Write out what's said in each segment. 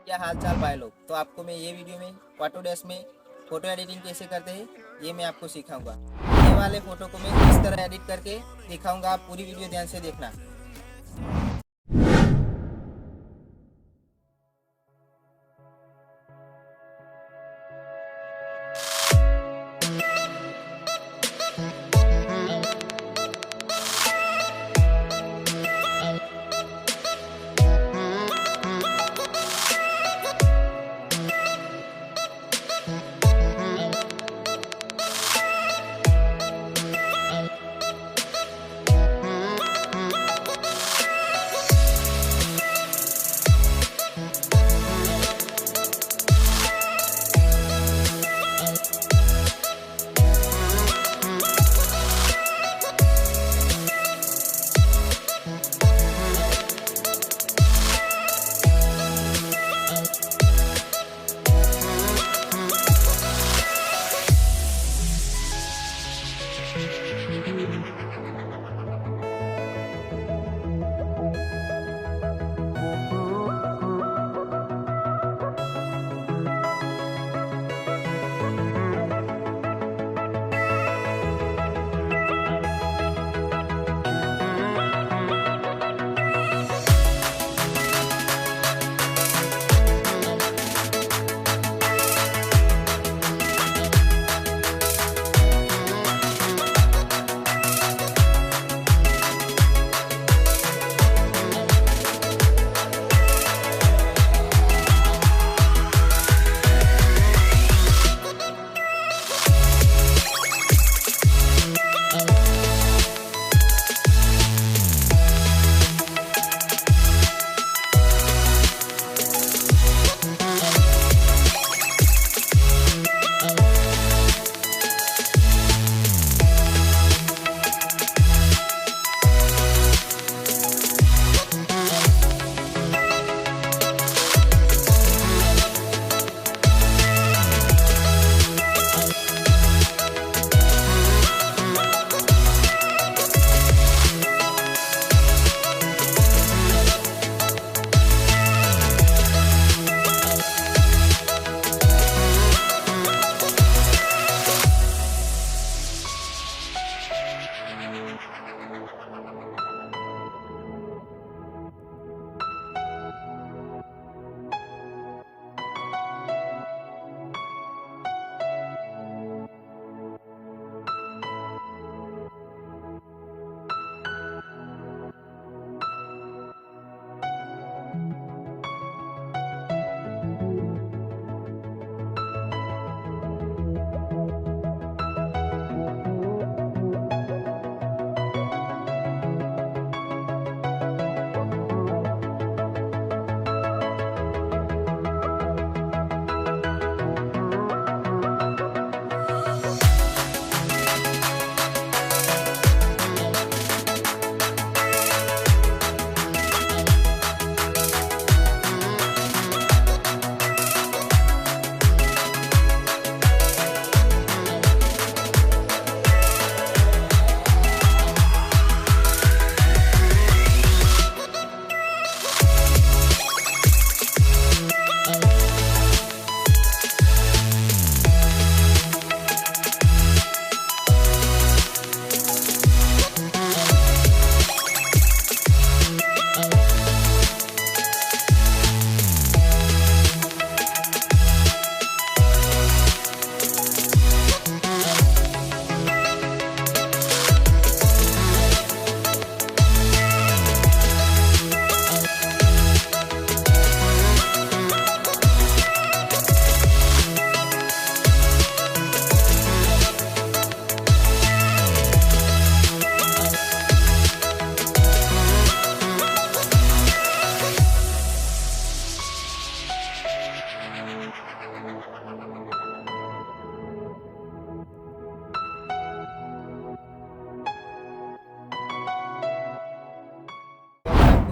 क्या हाल चाल भाई लोग। तो आपको मैं ये वीडियो में ऑटोडेस्क में फ़ोटो एडिटिंग कैसे करते हैं ये मैं आपको सिखाऊंगा। ये वाले फ़ोटो को मैं किस तरह एडिट करके दिखाऊंगा, आप पूरी वीडियो ध्यान से देखना।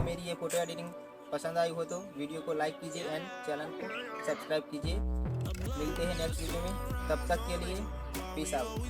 मेरी ये फ़ोटो एडिटिंग पसंद आई हो तो वीडियो को लाइक कीजिए एंड चैनल को सब्सक्राइब कीजिए। मिलते हैं नेक्स्ट वीडियो में, तब तक के लिए पीस आउट।